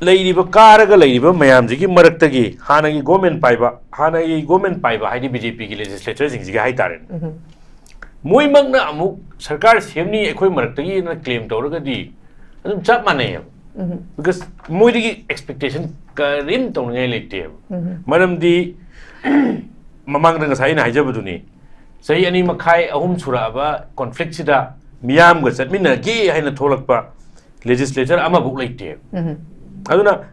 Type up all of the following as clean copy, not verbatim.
Lady Karaga Lady Mayamji Maratagi, Hanagi Gomen Paiba, Hanagi Gomen Paiba, Hadi BJP legislatures in Zigahitaran. Muy Magna Amuk, Sarkar Hemni Equimartagi and a claim to Rogadi. Chapmane. Because Moody expectation Karim Tonelli. Madam D. Mamang Saina Hajabuduni. Say any Makai Ahum Suraba, conflict Sida, Miam was at Mina Gay and a Tolakpa legislature Amabu late. I don't know.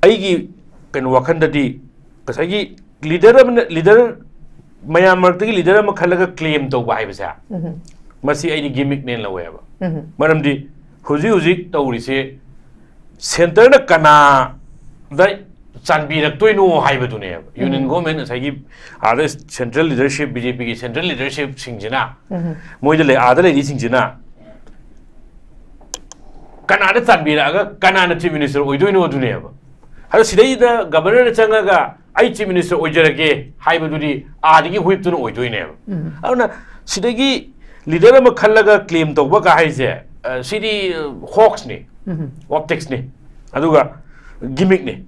I can Wakanda di because I leader Mayamar leader Makalaga claim to Wibasa. Masi any gimmick name however. Madam di Huzi Tori say Center the Kana the Sanbi to no Hibadune. Union government as I give other central leadership BJP central leadership Singjana. Moidale other ladies Singjana. Canada Tanbiraga, Canada Chief Minister, we do know to never. How today the Governor Changaga, I Chief Minister Ojerage, Hybrid, Adi whip to know doing never. I don't know, Sidagi, leader Makalaga claim to work a high city Hawksney, optics ne, Aduga, gimmick ne.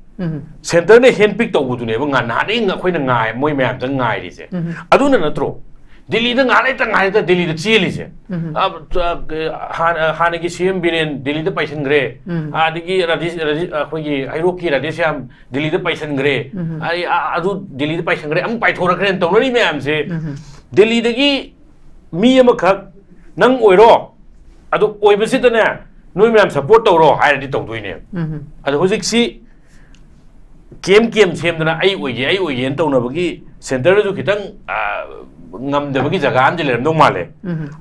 Center ne handpicked over to never, and adding a queen and I, my man, and I is it. Aduna true. Delhi the Naleta Delhi the Chilis. Hanaki CM Birin, Delhi the Paisan Grey. Adiki Hiroki Radisham, Delhi the Paisan Grey. I do Delhi the Paisan Grey. I'm Paitora Grand Tonori Mam say Delhi the Gi Miyamakak Nang Oiro. Adu Oibisitana. No mam support Oro, I did to doing him. At the Hosiksi came same than I would enter Nabagi, Center to Kitang. Ngam the Bagi Zagan, no male.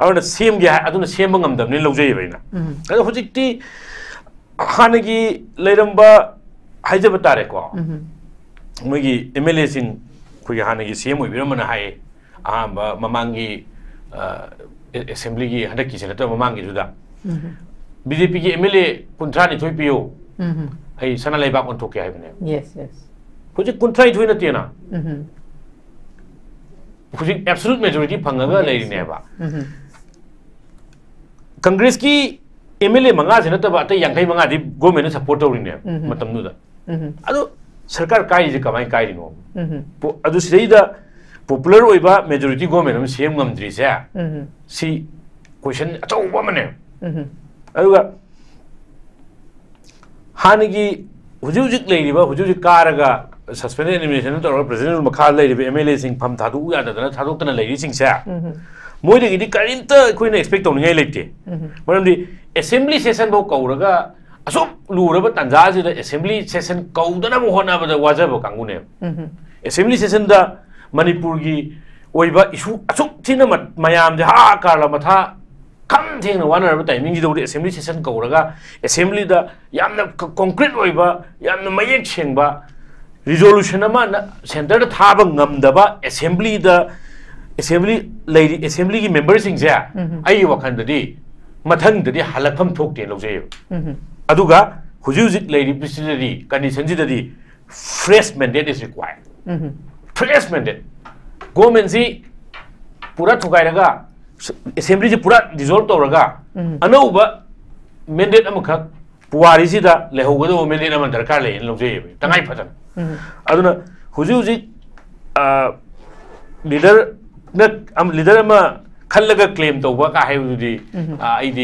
I want the same guy, I don't the same among them, Nilo Javina. And the Hojiti Hanagi Ledamba Hajabatarequa. Magi Emilis in Kuyanagi, same with Ramana High, Mamangi Assembly, Hadaki Senator Mamangi to that. BJP Emily Kuntrani to PO. I Sanalay back on Tokyo. Yes. Could you contract to Inatina? Absolute majority Pangaga lady never. Congress ki MLA Mangas in a Tabata Yankai Mangadi government supporter in there, Matamuda. Ado Sarkar Kai is a Kamai Kaino. Adu say the popular Oiba majority government, same Gumdrisa. See, question at all woman. Aduga Hanigi, Hujujuk lady, Hujujuk Karaga. Suspended animation or President Makar lady MLA sing Pam Tadu and Tadukana lady sing sa. Moidi Karinta Queen expect on elite. But the assembly session book Kauraga, a so Luraba Tanzazi, the assembly session Kaudana Mohana the Wazabo Kangune. Assembly session the Manipurgi Oiba issue Asuk Tina Mayam, the Ha Karla Mata. Come thing one other time, the assembly session Kauraga, assembly the Yam concrete Oiba, Yam the Mayek Shengba. Resolution center the Tabangam Daba assembly the assembly members in there. I walk under the Matang the Halakam talk to Lozeo. Aduga, who use it lady presidency, condition the fresh mandate is required. Fresh mandate. Go and see Pura Tukaraga, assembly Pura dissolved Oraga. Anova mandate Amaka, Puarisida, Lehogo mandate Amandarkale in Lozeo, Tangai Patan. I don't know who's using leader Kalaga claim to work. I have the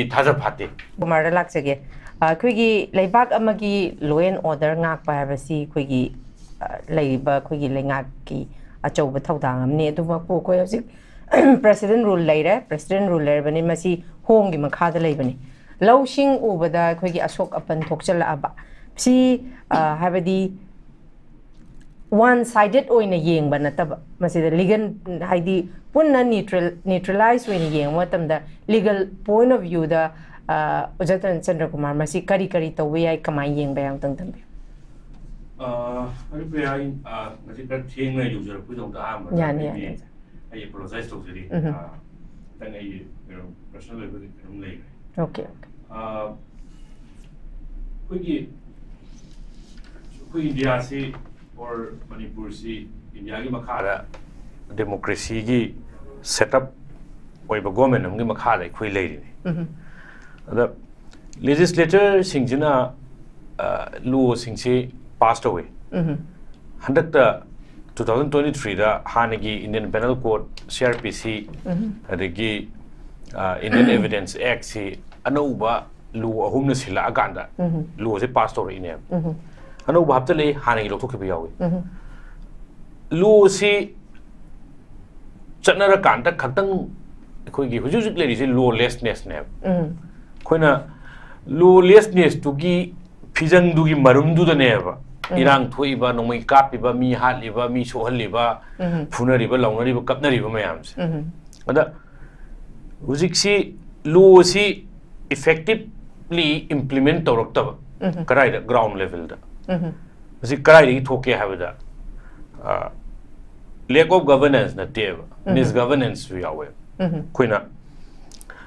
Taza Party. Maralax again. Quiggy Laybak Amagi, law and order, Nak Piracy, Quiggy Labor, Quiggy Langaki, a job with Totang, near to Wako. President rule later, President ruler, when he must see home in Makada Labany. Low shing over the Quiggy Ashok upon Tokshela Abba. See, have the one-sided or in a ying, but not the legal Heidi Puna neutralized when a ying, what the legal point of view the Ujatan Center Kumar Masi Kari Kari to way I come ying by Anton. I user put on the arm. I apologize to the then I personally later. Okay. India see or Manipur see India Makara democracy set up by the government of Makara, lady. The legislature Singjana law singsi passed away. Handakta 2023 da hanagi Indian Penal Code CRPC adagi Indian Evidence Act si anauba law ahumna sila aganda law se passed away ne anauba haptale hanagi lokthok ke yawi law si chatnara kanda khatang khoi hujujik le ri lawlessness ne khoina lawlessness to gi phijang du gi marum du da ne ba irang thoi ba nomai kapi ba mi hali ba mi sohali ba phunari ba launari ba kapnari ba mayam se ada hujik si law si effectively implement tawrak ta karai da ground level da si karai ri thoke ha ba da lack of governance na te misgovernance wi awe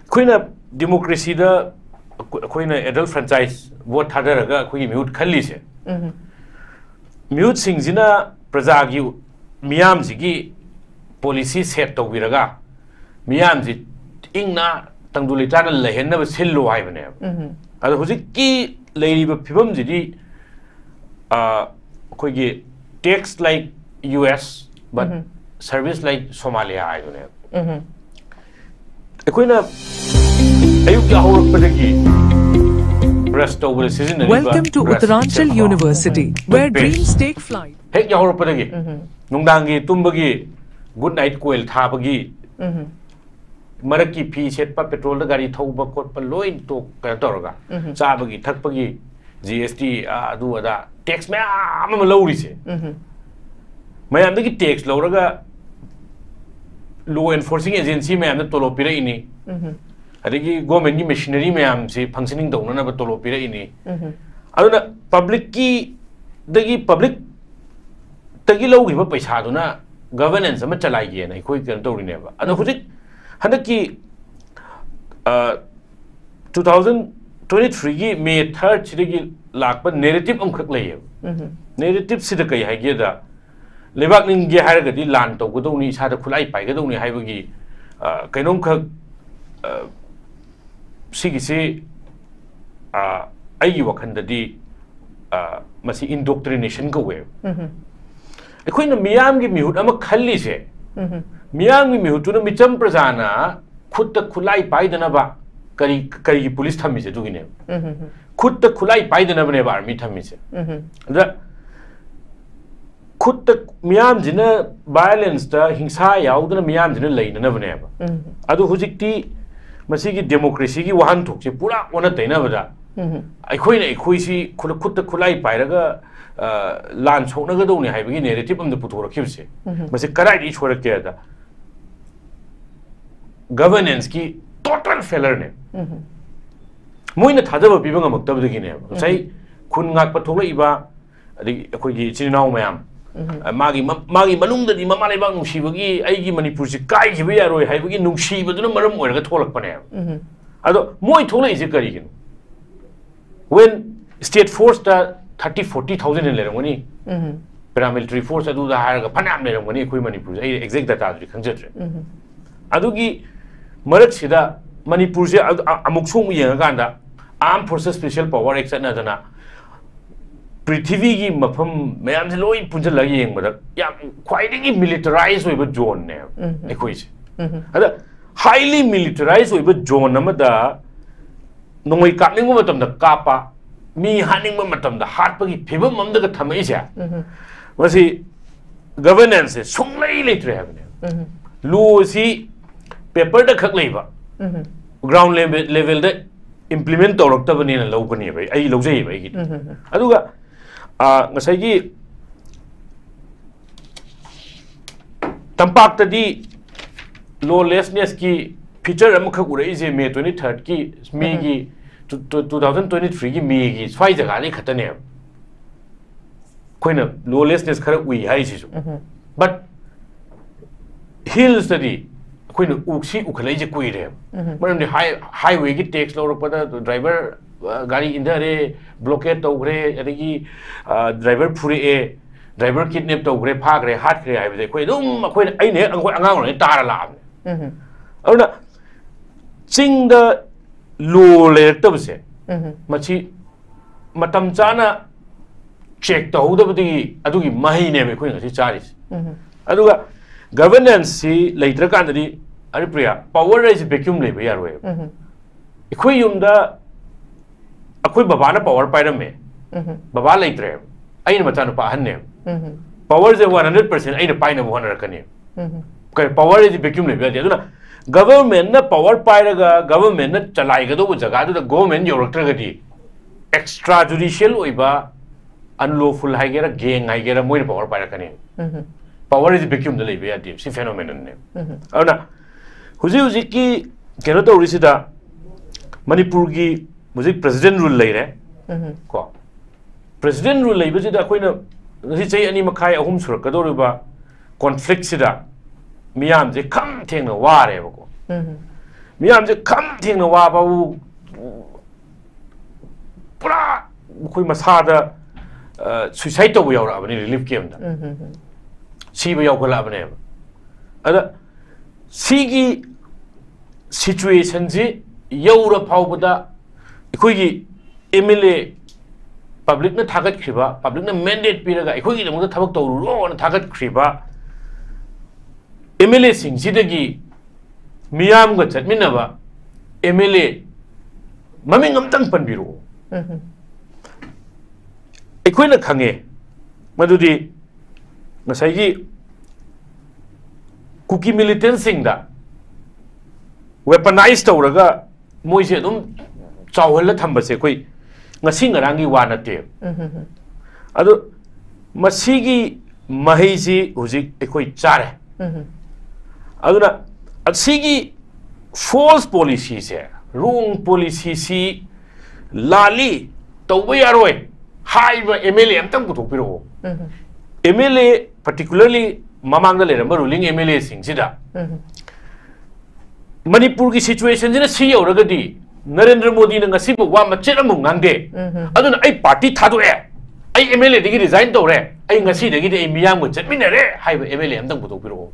khoina democracy da khoina adult franchise vote thadaraga khoi mute khalli se mute singzina praja gi miyam ji policy set tawbiraga miyam ji ingna tangduli tana lehenna sillo haibane ado hujik ki leiriba phibam ji di khoi gi tax like US but service like Somalia aidune ekoina ayuk ya hawrakpadagi Welcome to Uttaranchal University, where dreams take flight. Hek ya hawrakpadagi nungdangi tumbagi good night coil thabagi maraki phi setpa petrol da gari thauba khotpa loin to ka toroga chabagi thakpagi GST adu ada tax ma ama lawri se mayam da ki tax lawraga law enforcing agency mayam da tolo pira ini adagi government ki machinery mayam se functioning dawna na ba tolo pira ini aduna public ki dagi public tagi lawgi ba paisa duna governance ama chalai ge na khoi kan tawri ne ba adu hujik handaki 2023 gi May 3rd chidagi lakpa narrative amkhak laye narrative sida kai haige da lebak ning ge haraga di lan to godoni sa da khulai pai gadoni haibagi kainom khak sigi se ai wakhanda di masi indoctrination go we ekoina miyam gi mihut ama khalli se miyam gi mihut na micham prajana khutta khulai pai dana ba kari police thammi se dugine khutta khulai pai dana bane ba army thammi se da khutta miyam jina violence da hingsa yaudana miyam jina leina na bane ba adu hujikti masi gi democracy gi wahan thok se pura ona taina bada aikhoina aikoi si khutta khulai pairaga lan chokna ga doni haibagi narrative amda puthora khibse masi karai ri chora ke da governance ki total failure ne moina thadaba bibanga maktab gi ne sai khun ngak pathok lai ba adi akoi gi chinau mayam magi manung da di mama lai bang nungsibagi ai gi manipur si kai gi ba yaroi haibagi nungsibaduna maram oiraga tholak pane ado moi tholai je kari gin when state force da 30-40,000 in lerangani paramilitary force adu da haraga phanam lerangani khoi manipur ai exact data adu khangjatre adu gi marak sida manipur se amuk sung yenga ganda armed forces special power act na dana prithvi gi mafam mayam se loi punjal lagi yeng bada yam khwaidagi militarized oiba zone ne ekhoi se ada highly militarized oiba zone amada nongoi kapning matam da kapa mi haning matam da hatpagi phibam amda ga thamai se masi governance se sunglai letre habne law si paper da khak leiba ground level da implement tawrak ta bani na lawbani bai ai lawjai bai gi aduga ngasai gi tampak ta di lawlessness ki feature am khak urai je May 23rd ki May gi 2023 gi May gi swai jaga ni khatane koina lawlessness khara ui hai si but hills study koina uksi ukhlai je koi re maram de highway gi tax lawrak pada driver gari indare blockade tawgre adagi driver phuri e driver kidnap tawgre phagre hat kre hai bade koi dum koi ai ne angoi angang ne tara la aduna ching da lo le tabse machi matam chana check to hold the adugi mahi name queen as charis. Aduga governance si later country Aripriya power is vacuum labor way. Equium the Aqui Babana power pyramid. Baba later. I am a ton of name. Power is 100%. I pine of 100 canoe. Power is vacuum labor. Government na power pyraga government na chalaiga with Zagado the government your tragedy. Extrajudicial oiba unlawful higera gang higera more power pyracanim. Power is vacuum the labor deep, see phenomenon name. Ona Huziki cannot Risita Manipurgi music president rule later. President rule labor is a queen of any Makai home sur Kadoriba conflict sida. Miam they come ting a war ever. Miam they come ting a war. We must have suicide we are in relief game. See we are collaborating. Other Sigi situations, Youra Pauda, Equigi, Emile, public na target criba, public na mandate period, Equigi, the mother tabak to row on target criba. Emile sing Sidagi Miam got at Minava Emile Mamingam Tampan Bureau. Equina Kange Madudi Masagi Cookie militant sing that weaponized Toraga Moisedum Chawala Tambasequi Nasingarangi Wanate. Ado Masigi Mahisi Uzik Equi Chare. Aduna at Sigi false policies here, wrong policies, Lali, Tawayaroi, high MLA, and Tamputopiro. MLA, particularly Mamanga ruling MLA Singida. Manipurgi situations in a sea or Ragadi, Narendra Modi and a simple one, Macheramung Nande. Aduna a party Tadu air. I MLA to resign to re. I see the Gita Miam with Minare, high MLA and Tamputopiro.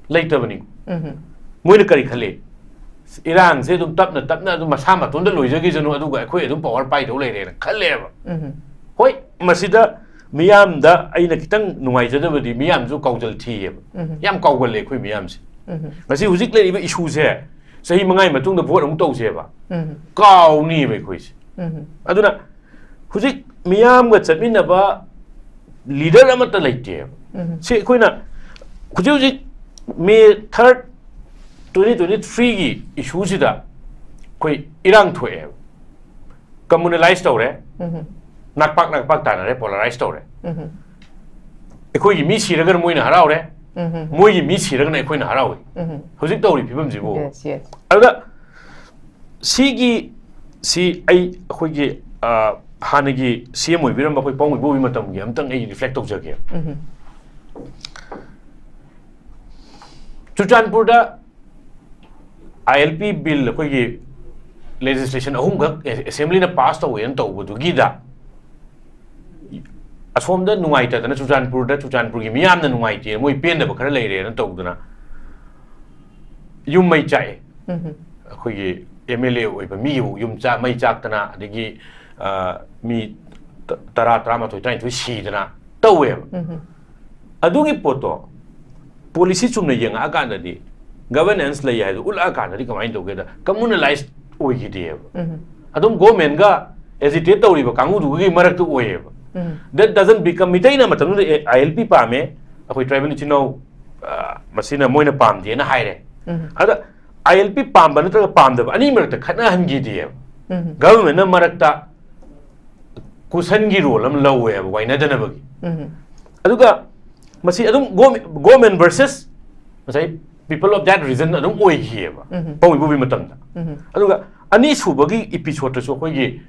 Later winning. Munikari Kale. Iran said to Tapna Masama, Tunda Luizagis and Uduga, Quaidum power pie to later. Kaleva. Why, Masida, Miam da Ainakitang, Nuaja with the Miam to Kautal tea. Yam Kawal Equi Miams. I see who's clearly issues here. Say Mangai Matung the Port of Toseva. Cow Neve quiz. I do not. Who's it? Miam with Sabinaba leader Amata late. Say Quina. Could you May 3rd 2023 issues that Quay Iran to air. Communalized story. Nakpak Tana, polarized story. A quay miss here again, Moina Haraure. Moy miss here again, a queen Harawi. Who's it told people? Yes, yes. Other Sigi see a Hugi Hanagi, CM, we remember Pong with Matam, Yamtang, a reflect of Jagia. Chuchanpurda ILP bill koi legislation ahum assembly na passed away and to gida asom da nuaita na Chuchanpur gi miyam na nuaiti moi pen da bakara leire na to duna yum mai chai koi gi MLA oi ba mi yum cha mai chak tana adigi mi tara trama to tain to si dana to we adugi poto policy chumna yang aganda di governance lay hai ul aganda di kamai together communalized oi gi adum government ga hesitate to riba kangu du gi marak to oi that doesn't become mitai na matam ILP pa me akoi tribal chino masina moina pam di na haire ada ILP pam ban ta pam da ani marak ta khana han gi di government na marak ta kusan gi role am law we wai na dana bagi aduga Masi adum government versus masai people of that reason adum oi here pawi bubi matamda aduga ani subagi episode so khoi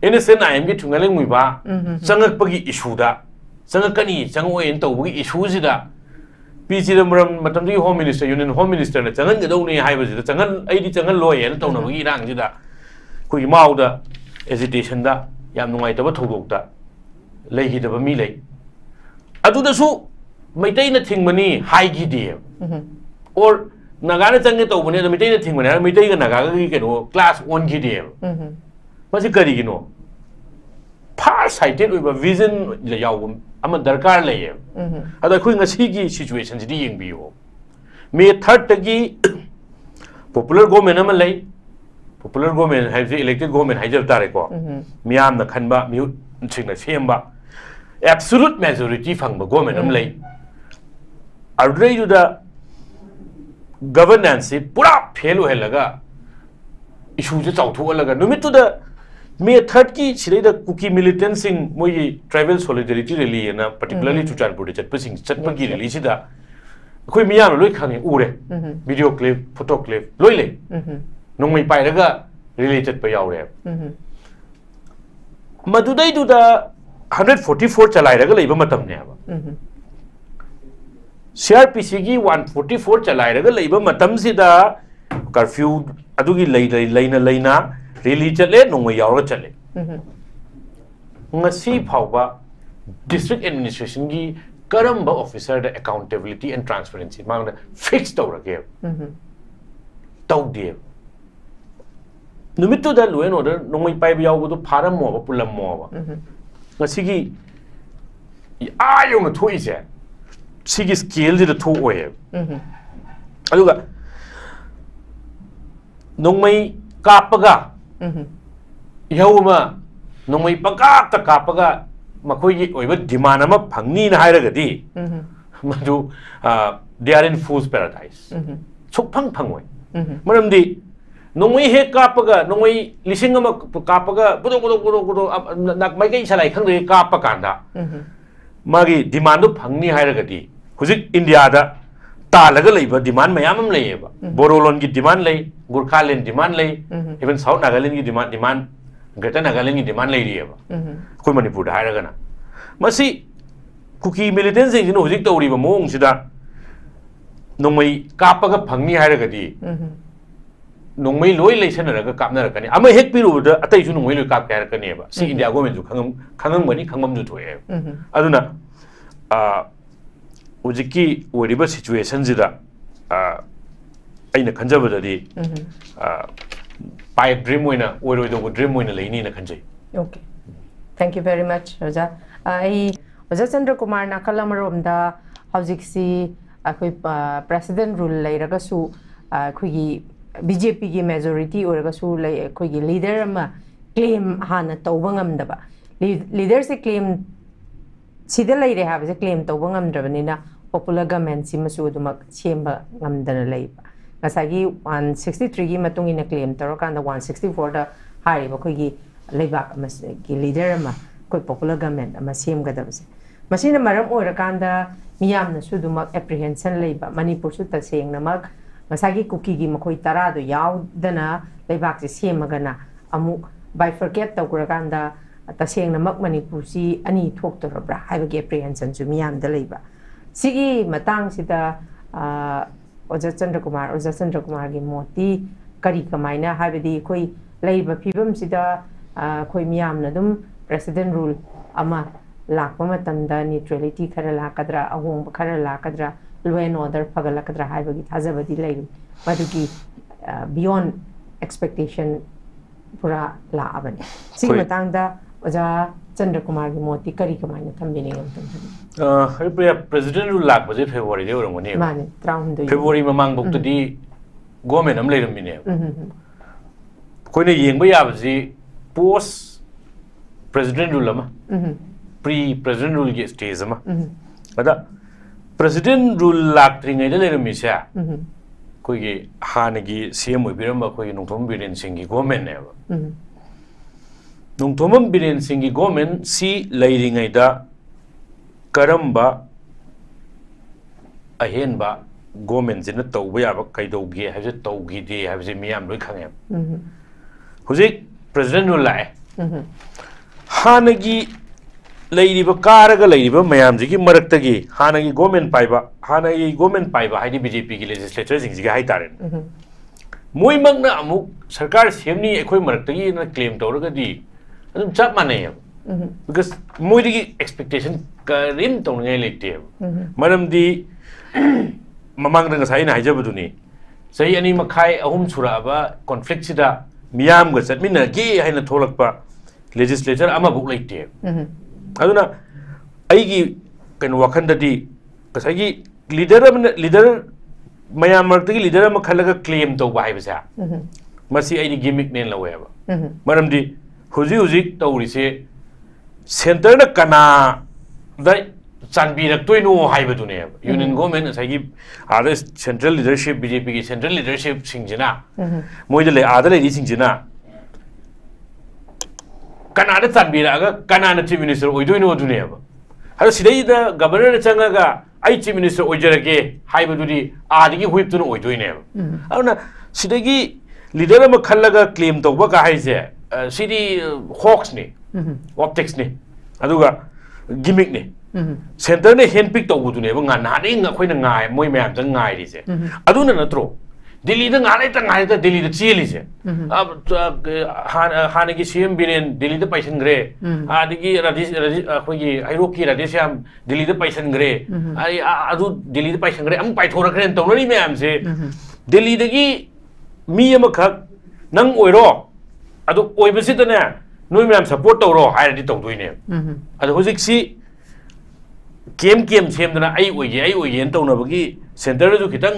innocent I am gi thungaleng mui ba changak pagi issue da changakani changoi en tawgi issue sida PC ram matamdi home minister union home minister na changan gadau ni haiba sida changan ai di changan loi en tawna bagi rang sida khoi mau da hesitation da yam nungai ta ba thodok da lei hi da ba mi lei adu da su Maitai na thing money high giddy or Nagana Tanga to when the Maitai thing when I Maitai Naga class 1 giddy. What's a curry, you know? far sighted with a vision the yaw am a darkar lay other queen a sigi situations being bio may third tagi popular government am lay popular government has elected government hajar tareko miam the kanba mute ching the absolute majority fang the government am lay already to the governance pura fail helaga issues out to alaga no to the May 3rd ki chile the cookie militants in moi tribal solidarity rally na particularly to Chanpur chat passing chat pagi release da koi miyam loi khang ure video clip photo clip loi le nong mai pai daga related pa yaw re madudai du da 144 chalai daga leiba matam ne ba CRPC gi 144 chalai daga leiba matam si da curfew adugi leina really chale nongwe yaw chale ngasi phawba district administration gi karamba officer the accountability and transparency mang fixed tawrage tawde numitu da law and order nongwe pai yaw bu pharam mo ba pulam mo ba ngasi gi ayo ma thoi se sigi scale ji da tho oye aduga nongmai kapaga yauma nongmai pagka kapaga makoi gi oiba demand ama phangni na hairagadi madu they are in fool's paradise chok phangoi maramdi nongmai he kapaga nongmai lising ama kapaga budo nak mai kai salai khang de kapa kanda magi demand phangni hairagadi hujik India da talaga leiba demand mayam leiba borolon gi demand lei Gurkhaland demand lei even South Nagaland gi demand Greater Nagaland gi demand lei riba koi Manipur da hairaga na masi cookie militants jing no hujik tawri ba mong sida nongmai kapaga phangni hairaga di nongmai loi leisanaraga kapnarakani ama hek piru da atai su nongmai loi kap kairakani ba si India government ju khangam bani khangam ju thoe aduna ujiki wariba situation jida aina khanjabadadi pipe dream oina oiroido dream oina leini na khanjai okay thank you very much Raja ai Raja Chandra Kumar na kalamaromda hojiksi akoi president rule leiraga su khoigi BJP gi majority oraga su lei khoigi leader ma claim hana tawba ngamdaba leader se claim sida leire ha se claim tawba ngamdrabanina popular government si masu dumak chemba ngamdana leiba ngasagi 163 gi matung ina claim tarokanda 164 da hari ba khoi gi leibak mas gi leader ma koi popular government ama semgadabse masina maram oirakanda miyam na su dumak apprehension leiba Manipur su ta seng namak ngasagi cookie gi makhoi tara do yaw dana leibak se semagana amu bifurcate tawkurakanda ta seng namak Manipur si ani thok torabra haibagi apprehension su miyam da leiba sigi matang sida Oja Chandra Kumar gi moti kari kamaina habidi koi leiba phibam sida koi miyam na dum president rule ama lakpa matamda neutrality khara lakadra ahong khara lakadra law and order pagalakadra habigi thajabadi leiru madugi beyond expectation pura la abani sigi matang da Oja Chandra Kumar gi moti kari kamaina thambini ngam president rule lak baje February de orongoni mane traund February mamang bok di government am leiram mine koine yengba yabji post president rule ama pre president rule ge stage ama ada president rule lak tringai de leiram mi sha koige hanagi CM obiramba koige nongthom biren singi government ne nongthom biren singi government si leiringai da karamba ahenba government jina tawba yaba kaidawgi habje tawgi de habje miyam loi khangem hujik president no lai hanagi leiriba karaga leiriba mayam jigi maraktagi hanagi government paiba haidi BJP gi legislature jingji ga haitaren moi magna amuk sarkar semni ekhoi maraktagi na claim tawraga di adum chap manai because moi digi expectation karim tongai lekte maram di mamang dang sai na hajabuduni sai ani makhai ahum suraba conflict sida miyam ga chatmina gi haina tholakpa legislature ama buk leite aduna aigi kan wakhandadi kasagi leader mayam martagi leader ama khalaga claim to ba haibasa masi aidi gimmick nen laweba maramdi huji tawrise center na kana da chanbiraktoino haibadune union government asagi ada central leadership BJP ki central leadership singjina moide le ada le singjina kana da chanbiraga kana na chief minister oidoino dune ba hada sidai da governor changaga ai chief minister oijarage haibadudi adigi huiptuna oidoine aduna sidagi leader ma khallaga claim tawba ka haise sidi hawks ne optics ne aduga gimmick ne center ne handpick tawbudune ba ngana ding akoina ngai moi mayam jang ngai ri se aduna natro Delhi da ngai ta Delhi da cheli se hanagi CM biren Delhi da paisan gre adigi akogi Airoki Radheshyam Delhi da paisan gre ai adu Delhi da paisan gre am pai thora kren tawni mayam se Delhi dagi mi ama khak nang oiro adu oibasitane noi mayam support tawro hairadi tawdoine adu hojik si kem semdana ai oye tawna center du khitang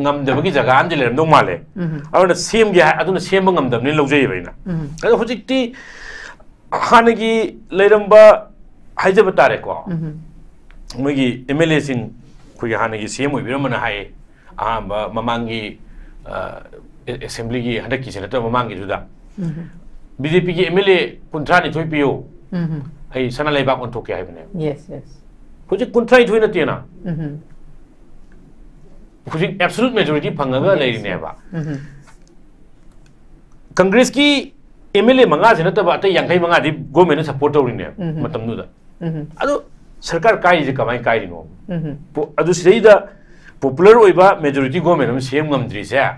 ngamdabagi jaga amje leram dong male awna sem ge aduna semba ngamdabni lojei baina adu hojikti hanagi leiramba haijaba tare ko mogi MLA sing khoi hanagi sem oibiramana hai ahamba mamangi assembly gi hadaki senator mamangi juda BJP ki MLA kuntrani thoi piyo ai sana leibak on thoke haibane yes hojik kunthai thoi na tiena hojik absolute majority phangaga leirine ba congress ki MLA manga jena ta ba ta yangai manga di government support tawrine matam nu da adu sarkar kai je kamai kai no adu seida popular oiba majority government am sem ngamdri se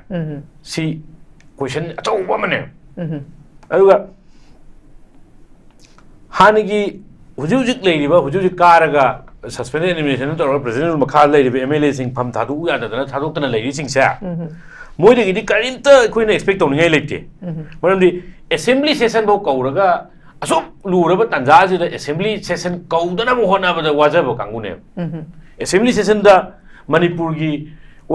si question achau ba mane aduga hanigi hujujik leiriba hujujik karaga suspended elimination to president makha leiriba MLA sing pham thadu ya da thadok tana leiri sing sa moide gi di karinta koina expect tawni ngai leite maramdi assembly session bo kauraga asop luraba tanja ji da assembly session kaudana bo hona ba wajaba kangune assembly session da manipur gi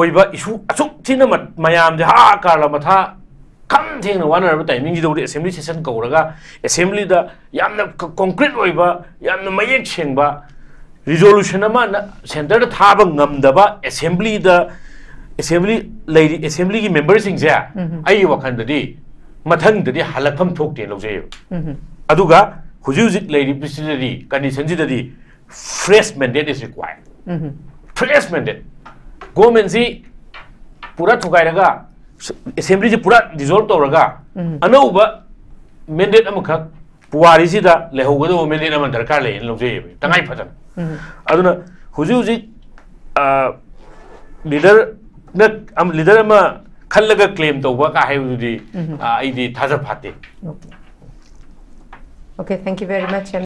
oiba issue asop thina mayam ja ha karla matha kam theng na wana ba timing ji do assembly session kauraga assembly da yamna concrete oiba yamna mayek chengba resolution ama center da thaba ngamdaba assembly assembly gi members sing ja ai wakhan da di mathang da di halakam thokte lojey aduga hujujik leiri president condition ji da di fresh mandate is required fresh mandate government si pura thugairaga assembly ji pura dissolve tawraga anauba mandate amakha puwari sida lehogado mandate ama darkar lei lojey tangai phajan aduna hujujik leader ama khallaga claim tawba ka haibudi aidi thaja phate okay thank you very much